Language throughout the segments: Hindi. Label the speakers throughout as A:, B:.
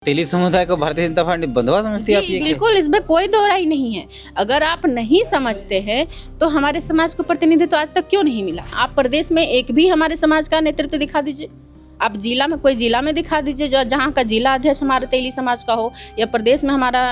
A: तेली समुदाय को भारतीय जनता पार्टी बंधुआ समझती है आप?
B: जी,
A: ये क्या?
B: बिल्कुल, इसमें कोई दो राय नहीं है। अगर आप नहीं समझते हैं तो हमारे समाज को प्रतिनिधित्व आज तक क्यों नहीं मिला? आप प्रदेश में एक भी हमारे समाज का नेतृत्व दिखा दीजिए। आप जिला में कोई जिला में दिखा दीजिए जहाँ का जिला अध्यक्ष हमारे तेली समाज का हो, या प्रदेश में हमारा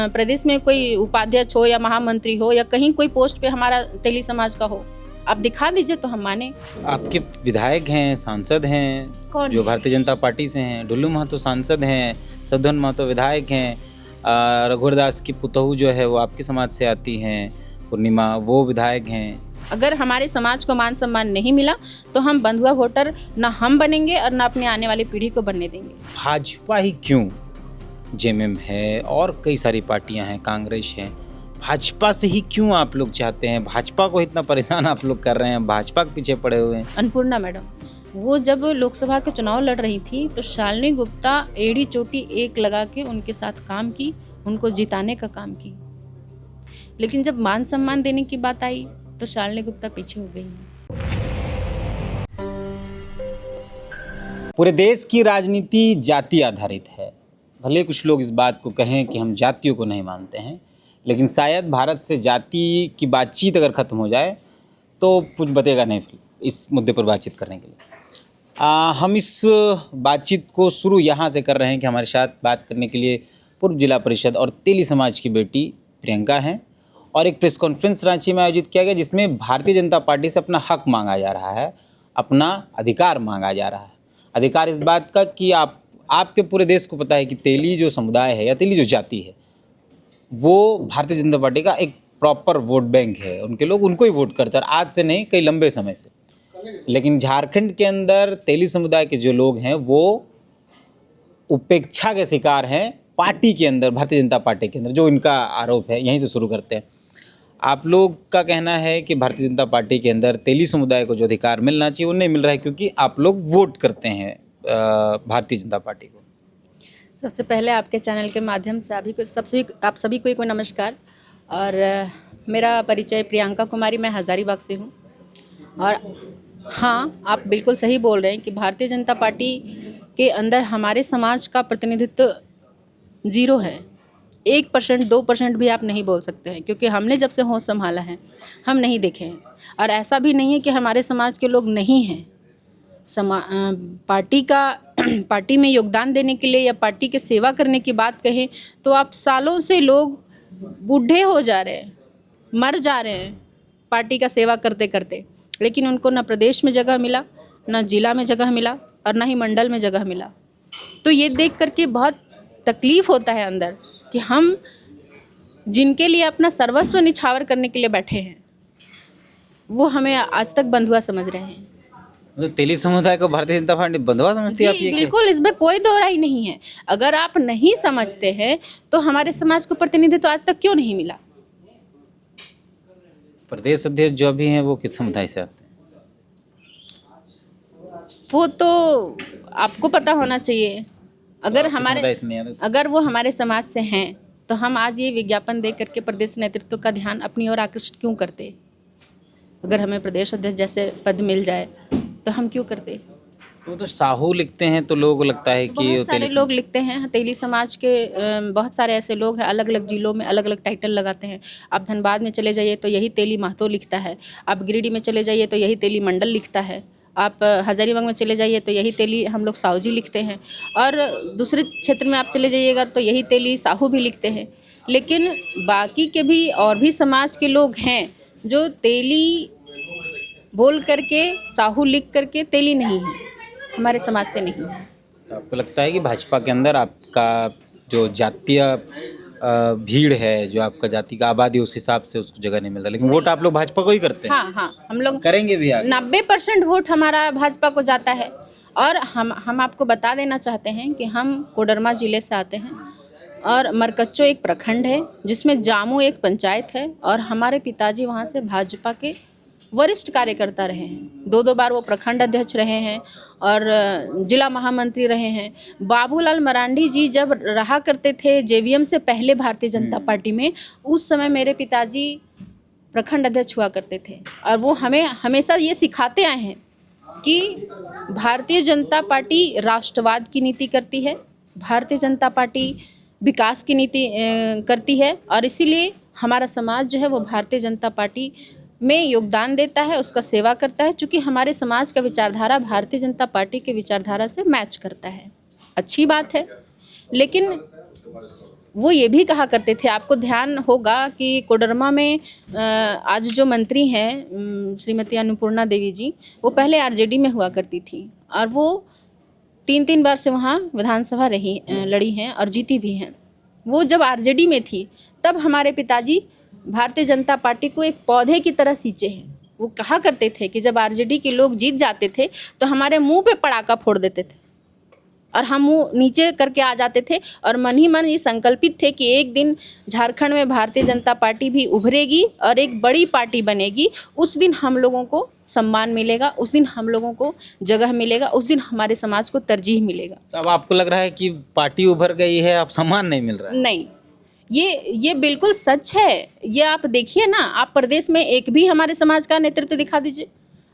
B: प्रदेश में कोई उपाध्यक्ष हो या महामंत्री हो, या कहीं कोई पोस्ट पे हमारा तेली समाज का हो, आप दिखा दीजिए तो हम माने।
A: आपके विधायक हैं, सांसद हैं
B: कौन
A: जो
B: है?
A: भारतीय जनता पार्टी से हैं। ढुल्लू महतो सांसद हैं, सद्धवन महतो विधायक हैं, रघुवर दास की पुतहू जो है वो आपके समाज से आती हैं, पूर्णिमा, वो विधायक हैं।
B: अगर हमारे समाज को मान सम्मान नहीं मिला तो हम बंधुआ वोटर ना हम बनेंगे और ना अपने आने वाली पीढ़ी को बनने देंगे।
A: भाजपा ही क्यों? जेएमएम है और कई सारी पार्टियां हैं, कांग्रेस है, भाजपा से ही क्यों आप लोग चाहते हैं? भाजपा को इतना परेशान आप लोग कर रहे हैं, भाजपा के पीछे पड़े हुए हैं।
B: अन्नपूर्णा मैडम, वो जब लोकसभा के चुनाव लड़ रही थी तो शालिनी गुप्ता एड़ी चोटी एक लगा के उनके साथ काम की, उनको जिताने का काम की। लेकिन जब मान सम्मान देने की बात आई तो शालिनी गुप्ता पीछे हो गई।
A: पूरे देश की राजनीति जाति आधारित है। भले कुछ लोग इस बात को कहें कि हम जातियों को नहीं मानते हैं, लेकिन शायद भारत से जाति की बातचीत अगर ख़त्म हो जाए तो कुछ बचेगा नहीं इस मुद्दे पर बातचीत करने के लिए। हम इस बातचीत को शुरू यहाँ से कर रहे हैं कि हमारे साथ बात करने के लिए पूर्व जिला परिषद और तेली समाज की बेटी प्रियंका हैं, और एक प्रेस कॉन्फ्रेंस रांची में आयोजित किया गया जिसमें भारतीय जनता पार्टी से अपना हक मांगा जा रहा है, अपना अधिकार मांगा जा रहा है। अधिकार इस बात का कि आपके पूरे देश को पता है कि तेली जो समुदाय है या तेली जो जाति है वो भारतीय जनता पार्टी का एक प्रॉपर वोट बैंक है। उनके लोग उनको ही वोट करते हैं, और आज से नहीं, कई लंबे समय से। लेकिन झारखंड के अंदर तेली समुदाय के जो लोग हैं वो उपेक्षा के शिकार हैं पार्टी के अंदर, भारतीय जनता पार्टी के अंदर, जो इनका आरोप है। यहीं से शुरू करते हैं। आप लोग का कहना है कि भारतीय जनता पार्टी के अंदर तेली समुदाय को जो अधिकार मिलना चाहिए वो नहीं मिल रहा है क्योंकि आप लोग वोट करते हैं भारतीय जनता पार्टी को।
B: सबसे पहले आपके चैनल के माध्यम से आप सभी को नमस्कार। और मेरा परिचय प्रियंका कुमारी, मैं हज़ारीबाग से हूँ। और हाँ, आप बिल्कुल सही बोल रहे हैं कि भारतीय जनता पार्टी के अंदर हमारे समाज का प्रतिनिधित्व ज़ीरो है। 1%, 2% भी आप नहीं बोल सकते हैं, क्योंकि हमने जब से होश संभाला है हम नहीं देखे हैं। और ऐसा भी नहीं है कि हमारे समाज के लोग नहीं हैं। पार्टी में योगदान देने के लिए या पार्टी के सेवा करने की बात कहें तो आप सालों से लोग बूढ़े हो जा रहे हैं, मर जा रहे हैं पार्टी का सेवा करते करते, लेकिन उनको ना प्रदेश में जगह मिला, ना जिला में जगह मिला, और ना ही मंडल में जगह मिला। तो ये देख करके बहुत तकलीफ़ होता है अंदर कि हम जिनके लिए अपना सर्वस्व निछावर करने के लिए बैठे हैं वो हमें आज तक बंधुआ समझ रहे हैं।
A: तो तेली समुदाय को भारतीय जनता पार्टी बंधुआ समझती है आप?
B: जी,
A: ये क्या?
B: बिल्कुल, इसमें कोई दो राय नहीं है। अगर आप नहीं समझते हैं तो हमारे समाज को प्रतिनिधित्व आज तक क्यों नहीं मिला?
A: प्रदेश अध्यक्ष जो भी हैं वो किस समुदाय से आते हैं?
B: वो तो आपको पता होना चाहिए। अगर
A: समुदाय से नहीं आते।
B: अगर वो हमारे समाज से हैं तो हम आज ये विज्ञापन दे करके प्रदेश नेतृत्व का ध्यान अपनी ओर आकृष्ट क्यों करते? अगर हमें प्रदेश अध्यक्ष जैसे पद मिल जाए तो हम क्यों करते?
A: तो साहू लिखते हैं तो लोगों को लगता है कि
B: बहुत सारे लोग लिखते हैं। तेली समाज के बहुत सारे ऐसे लोग हैं, अलग अलग जिलों में अलग अलग टाइटल लगाते हैं। आप धनबाद में चले जाइए तो यही तेली महतो लिखता है, आप गिरिडीह में चले जाइए तो यही तेली मंडल लिखता है, आप हज़ारीबाग में चले जाइए तो यही तेली हम लोग साहू जी लिखते हैं, और दूसरे क्षेत्र में आप चले जाइएगा तो यही तेली साहू भी लिखते हैं। लेकिन बाकी के भी और भी समाज के लोग हैं जो तेली बोल करके, साहू लिख करके तेली नहीं है, हमारे समाज से नहीं है।
A: तो आपको लगता है कि भाजपा के अंदर आपका जो जातीय भीड़ है, जो आपका जाति का आबादी, उस हिसाब से उसको जगह नहीं मिल रहा, लेकिन वोट आप लोग भाजपा को ही करते हैं?
B: हाँ, हम लोग
A: करेंगे भी आगे।
B: 90% वोट हमारा भाजपा को जाता है। और हम आपको बता देना चाहते हैं कि हम कोडरमा ज़िले से आते हैं, और मरकच्चो एक प्रखंड है जिसमें जामू एक पंचायत है, और हमारे पिताजी वहाँ से भाजपा के वरिष्ठ कार्यकर्ता रहे हैं। 2 बार वो प्रखंड अध्यक्ष रहे हैं और जिला महामंत्री रहे हैं। बाबूलाल मरांडी जी जब रहा करते थे जेवीएम से पहले भारतीय जनता पार्टी में, उस समय मेरे पिताजी प्रखंड अध्यक्ष हुआ करते थे, और वो हमें हमेशा ये सिखाते आए हैं कि भारतीय जनता पार्टी राष्ट्रवाद की नीति करती है, भारतीय जनता पार्टी विकास की नीति करती है और इसीलिए हमारा समाज जो है वो भारतीय जनता पार्टी में योगदान देता है, उसका सेवा करता है, क्योंकि हमारे समाज का विचारधारा भारतीय जनता पार्टी के विचारधारा से मैच करता है। अच्छी बात है। लेकिन वो ये भी कहा करते थे, आपको ध्यान होगा कि कोडरमा में आज जो मंत्री हैं श्रीमती अन्नपूर्णा देवी जी, वो पहले आरजेडी में हुआ करती थी और वो 3 बार से वहाँ विधानसभा लड़ी हैं और जीती भी हैं। वो जब आरजेडी में थी तब हमारे पिताजी भारतीय जनता पार्टी को एक पौधे की तरह सींचे हैं। वो कहा करते थे कि जब आरजेडी के लोग जीत जाते थे तो हमारे मुंह पे पड़ाका फोड़ देते थे और हम मुंह नीचे करके आ जाते थे और मन ही मन ये संकल्पित थे कि एक दिन झारखंड में भारतीय जनता पार्टी भी उभरेगी और एक बड़ी पार्टी बनेगी। उस दिन हम लोगों को सम्मान मिलेगा, उस दिन हम लोगों को जगह मिलेगा, उस दिन हमारे समाज को तरजीह मिलेगा।
A: तो अब आपको लग रहा है कि पार्टी उभर गई है, अब सम्मान नहीं मिल रहा है?
B: नहीं, ये बिल्कुल सच है। ये आप देखिए ना, आप प्रदेश में एक भी हमारे समाज का नेतृत्व दिखा दीजिए।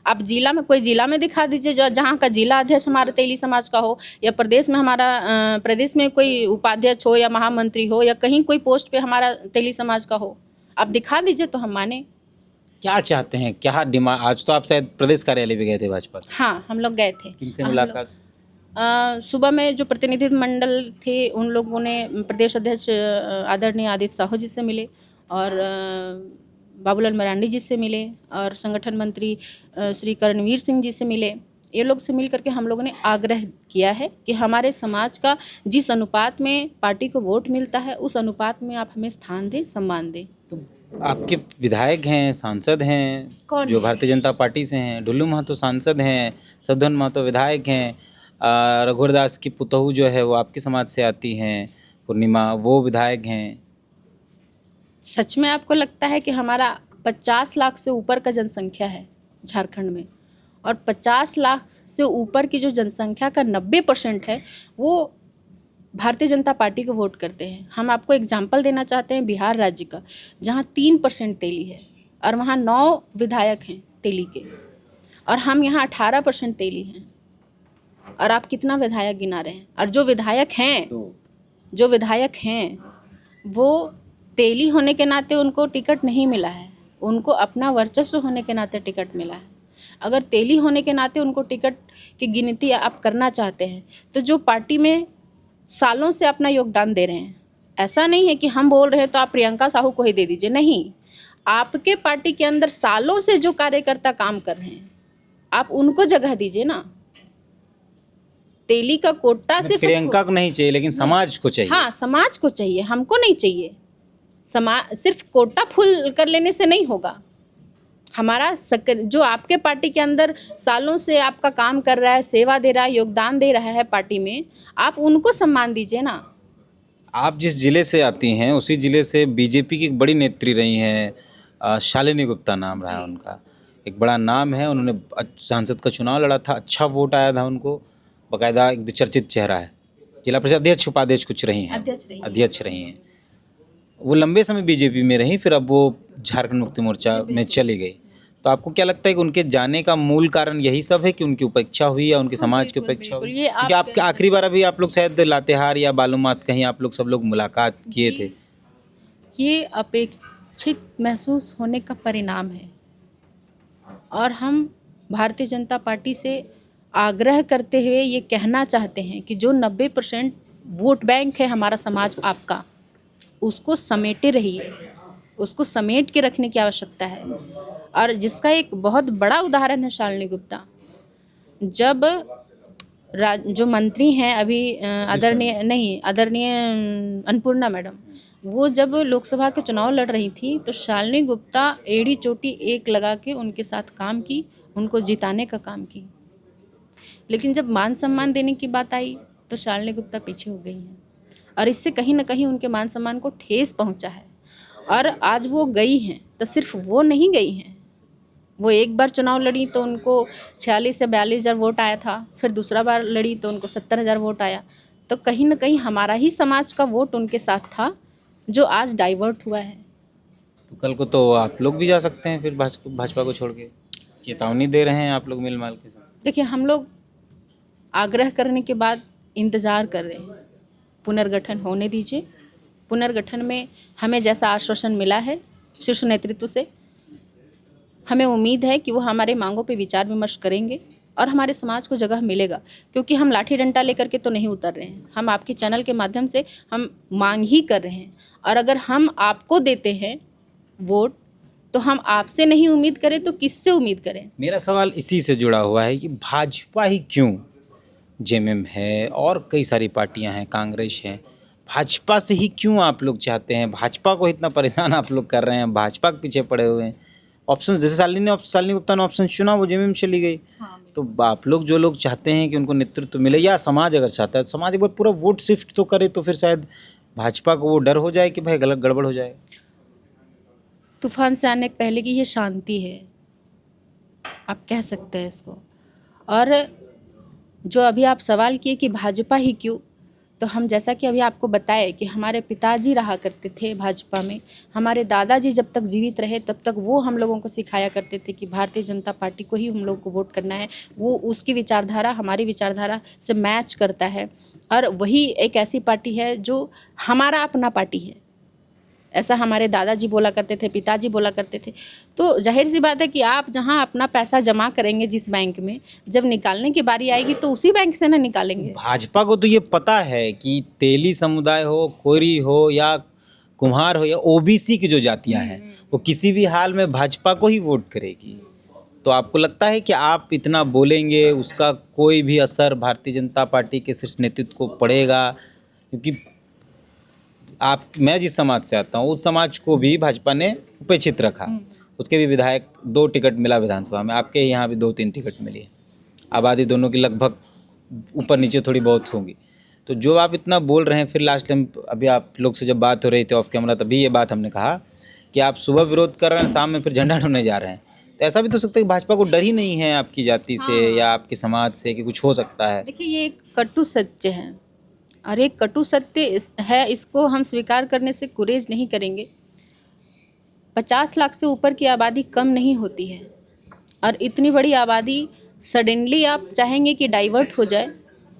B: आप जिला में, कोई जिला में दिखा दीजिए जहाँ का जिला अध्यक्ष हमारे तेली समाज का हो, या प्रदेश में हमारा प्रदेश में कोई उपाध्यक्ष हो या महामंत्री हो या कहीं कोई पोस्ट पे हमारा तेली समाज का हो, आप दिखा दीजिए तो हम माने।
A: क्या चाहते हैं, क्या डिमांड? आज तो आप शायद प्रदेश कार्यालय भी गए थे भाजपा के।
B: हाँ, हम लोग गए थे।
A: किनसे मुलाकात?
B: सुबह में जो प्रतिनिधि मंडल थे उन लोगों ने प्रदेश अध्यक्ष आदरणीय आदित्य साहू जी से मिले और बाबूलाल मरांडी जी से मिले और संगठन मंत्री श्री करणवीर सिंह जी से मिले। ये लोग से मिल करके हम लोगों ने आग्रह किया है कि हमारे समाज का जिस अनुपात में पार्टी को वोट मिलता है उस अनुपात में आप हमें स्थान दें, सम्मान दें।
A: तो आपके विधायक हैं, सांसद हैं,
B: कौन
A: जो
B: है?
A: भारतीय जनता पार्टी से हैं। ढुल्लू महतो सांसद हैं, सधन महतो विधायक हैं, रघुवर दास की पुतहू जो है वो आपके समाज से आती हैं, पूर्णिमा, वो विधायक हैं।
B: सच में आपको लगता है कि हमारा 50 लाख से ऊपर का जनसंख्या है झारखंड में, और 50 लाख से ऊपर की जो जनसंख्या का 90% है वो भारतीय जनता पार्टी को वोट करते हैं? हम आपको एग्जाम्पल देना चाहते हैं बिहार राज्य का, जहाँ 3% तेली है और वहाँ 9 विधायक हैं तेली के, और हम यहाँ 18% तेली हैं। और आप कितना विधायक गिना रहे हैं? और जो विधायक हैं वो तेली होने के नाते उनको टिकट नहीं मिला है, उनको अपना वर्चस्व होने के नाते टिकट मिला है। अगर तेली होने के नाते उनको टिकट की गिनती आप करना चाहते हैं तो जो पार्टी में सालों से अपना योगदान दे रहे हैं, ऐसा नहीं है कि हम बोल रहे हैं तो आप प्रियंका साहू को ही दे दीजिए, नहीं। आपके पार्टी के अंदर सालों से जो कार्यकर्ता काम कर रहे हैं आप उनको जगह दीजिए ना। तेली का कोटा सिर्फ
A: प्रियंका को नहीं चाहिए, लेकिन समाज को चाहिए।
B: हाँ, समाज को चाहिए, हमको नहीं चाहिए। सिर्फ कोटा फुल कर लेने से नहीं होगा। हमारा जो आपके पार्टी के अंदर सालों से आपका काम कर रहा है, सेवा दे रहा है, योगदान दे रहा है पार्टी में, आप उनको सम्मान दीजिए ना।
A: आप जिस जिले से आती हैं उसी जिले से बीजेपी की एक बड़ी नेत्री रही हैं, शालिनी गुप्ता नाम रहा है उनका, एक बड़ा नाम है। उन्होंने सांसद का चुनाव लड़ा था, अच्छा वोट आया था उनको, बाकायदा एक चर्चित चेहरा है। जिला परिषद अध्यक्ष, उपाध्यक्ष कुछ रही हैं, अध्यक्ष रही हैं। वो लंबे समय बीजेपी में रही, फिर अब वो झारखंड मुक्ति मोर्चा में चली गई। तो आपको क्या लगता है कि उनके जाने का मूल कारण यही सब है कि उनकी उपेक्षा हुई या उनके समाज की उपेक्षा हुई? क्योंकि आप आखिरी बार अभी आप लोग शायद लातेहार या बालूमाथ कहीं आप लोग सब लोग मुलाकात किए थे।
B: ये अपेक्षित महसूस होने का परिणाम है और हम भारतीय जनता पार्टी से आग्रह करते हुए ये कहना चाहते हैं कि जो 90% वोट बैंक है हमारा समाज आपका, उसको समेटे रहिए, उसको समेट के रखने की आवश्यकता है। और जिसका एक बहुत बड़ा उदाहरण है शालिनी गुप्ता। जब जो मंत्री हैं अभी आदरणीय अन्नपूर्णा मैडम, वो जब लोकसभा के चुनाव लड़ रही थी तो शालिनी गुप्ता एड़ी चोटी एक लगा के उनके साथ काम की, उनको जिताने का काम की। लेकिन जब मान सम्मान देने की बात आई तो शालिनी गुप्ता पीछे हो गई हैं और इससे कहीं ना कहीं उनके मान सम्मान को ठेस पहुंचा है। और आज वो गई हैं तो सिर्फ वो नहीं गई हैं, वो एक बार चुनाव लड़ी तो उनको 46 से 42 हज़ार वोट आया था, फिर दूसरा बार लड़ी तो उनको 70,000 वोट आया। तो कहीं ना कहीं हमारा ही समाज का वोट उनके साथ था जो आज डाइवर्ट हुआ है।
A: तो कल को तो आप लोग भी जा सकते हैं फिर भाजपा को छोड़ के, चेतावनी दे रहे हैं आप लोग मिलमाल के साथ।
B: देखिए, हम लोग आग्रह करने के बाद इंतज़ार कर रहे हैं पुनर्गठन होने दीजिए। पुनर्गठन में हमें जैसा आश्वासन मिला है शीर्ष नेतृत्व से, हमें उम्मीद है कि वो हमारे मांगों पे विचार विमर्श करेंगे और हमारे समाज को जगह मिलेगा, क्योंकि हम लाठी डंडा लेकर के तो नहीं उतर रहे हैं। हम आपके चैनल के माध्यम से हम मांग ही कर रहे हैं, और अगर हम आपको देते हैं वोट तो हम आपसे नहीं उम्मीद करें तो किससे उम्मीद करें।
A: मेरा सवाल इसी से जुड़ा हुआ है कि भाजपा ही क्यों, जेएमएम है और कई सारी पार्टियां हैं, कांग्रेस है, भाजपा से ही क्यों आप लोग चाहते हैं? भाजपा को इतना परेशान आप लोग कर रहे हैं, भाजपा के पीछे पड़े हुए हैं। ऑप्शन जैसे शालिनी गुप्ता ने ऑप्शन चुना, वो जेएमएम चली गई। तो आप लोग जो लोग चाहते हैं कि उनको नेतृत्व मिले, या समाज अगर चाहता है तो समाज एक बार पूरा वोट शिफ्ट तो करे, तो फिर शायद भाजपा को वो डर हो जाए कि भाई गलत गड़बड़ हो जाए।
B: तूफान से आने पहले की ये शांति है, आप कह सकते हैं इसको। और जो अभी आप सवाल किए कि भाजपा ही क्यों, तो हम जैसा कि अभी आपको बताए कि हमारे पिताजी रहा करते थे भाजपा में, हमारे दादाजी जब तक जीवित रहे तब तक वो हम लोगों को सिखाया करते थे कि भारतीय जनता पार्टी को ही हम लोगों को वोट करना है। वो उसकी विचारधारा हमारी विचारधारा से मैच करता है, और वही एक ऐसी पार्टी है जो हमारा अपना पार्टी है। ऐसा हमारे दादाजी बोला करते थे, पिताजी बोला करते थे। तो जाहिर सी बात है कि आप जहां अपना पैसा जमा करेंगे जिस बैंक में, जब निकालने की बारी आएगी तो उसी बैंक से ना निकालेंगे।
A: भाजपा को तो ये पता है कि तेली समुदाय हो, कोरी हो या कुम्हार हो या ओबीसी की जो जातियां हैं, वो किसी भी हाल में भाजपा को ही वोट करेगी। तो आपको लगता है कि आप इतना बोलेंगे उसका कोई भी असर भारतीय जनता पार्टी के शीर्ष नेतृत्व को पड़ेगा? क्योंकि मैं जिस समाज से आता हूँ उस समाज को भी भाजपा ने उपेक्षित रखा। उसके भी विधायक 2 टिकट मिला विधानसभा में, आपके यहाँ भी 2-3 टिकट मिली है। आबादी दोनों की लगभग ऊपर नीचे थोड़ी बहुत होंगी। तो जो आप इतना बोल रहे हैं, फिर लास्ट टाइम अभी आप लोग से जब बात हो रही थी ऑफ कैमरा, तभी ये बात हमने कहा कि आप सुबह विरोध कर रहे हैं, शाम में फिर झंडा ढोने जा रहे हैं। तो ऐसा भी तो सकता है कि भाजपा को डर ही नहीं है आपकी जाति से या आपके समाज से कि कुछ हो सकता है।
B: देखिए, ये एक कटु सत्य है, और एक कटु सत्य है, इसको हम स्वीकार करने से गुरेज नहीं करेंगे। 50 लाख से ऊपर की आबादी कम नहीं होती है, और इतनी बड़ी आबादी सडनली आप चाहेंगे कि डाइवर्ट हो जाए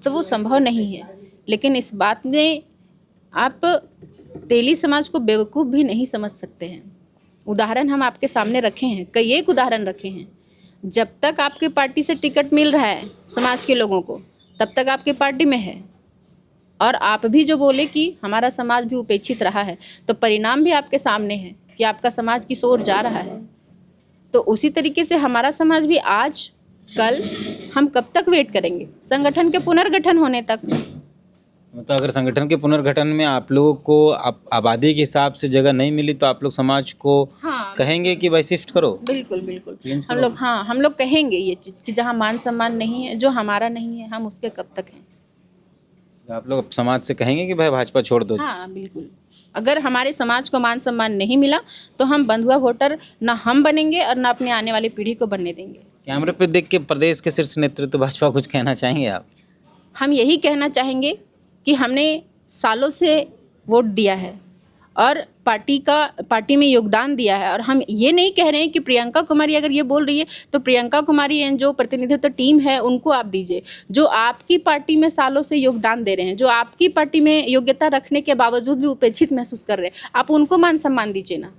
B: तो वो संभव नहीं है। लेकिन इस बात में आप तेली समाज को बेवकूफ़ भी नहीं समझ सकते हैं। उदाहरण हम आपके सामने रखे हैं, कई एक उदाहरण रखे हैं। जब तक आपके पार्टी से टिकट मिल रहा है समाज के लोगों को, तब तक आपके पार्टी में है। और आप भी जो बोले कि हमारा समाज भी उपेक्षित रहा है, तो परिणाम भी आपके सामने है कि आपका समाज किस ओर जा रहा है। तो उसी तरीके से हमारा समाज भी आज कल, हम कब तक वेट करेंगे? संगठन के पुनर्गठन होने तक।
A: मतलब अगर संगठन के पुनर्गठन में आप लोगों को आबादी के हिसाब से जगह नहीं मिली तो आप लोग समाज को कहेंगे कि भाई शिफ्ट करो?
B: बिल्कुल बिल्कुल, हम लोग कहेंगे ये चीज़ कि जहाँ मान सम्मान नहीं है, जो हमारा नहीं है, हम उसके कब तक हैं।
A: आप लोग समाज से कहेंगे कि भाई भाजपा छोड़ दो?
B: हाँ बिल्कुल। अगर हमारे समाज को मान सम्मान नहीं मिला तो हम बंधुआ वोटर ना हम बनेंगे और ना अपने आने वाली पीढ़ी को बनने देंगे।
A: कैमरे पे देख के प्रदेश के शीर्ष नेतृत्व भाजपा कुछ कहना चाहेंगे आप?
B: हम यही कहना चाहेंगे कि हमने सालों से वोट दिया है और पार्टी में योगदान दिया है, और हम ये नहीं कह रहे हैं कि प्रियंका कुमारी अगर ये बोल रही है तो प्रियंका कुमारी जो प्रतिनिधित्व टीम है उनको आप दीजिए, जो आपकी पार्टी में सालों से योगदान दे रहे हैं, जो आपकी पार्टी में योग्यता रखने के बावजूद भी उपेक्षित महसूस कर रहे हैं, आप उनको मान सम्मान दीजिए ना।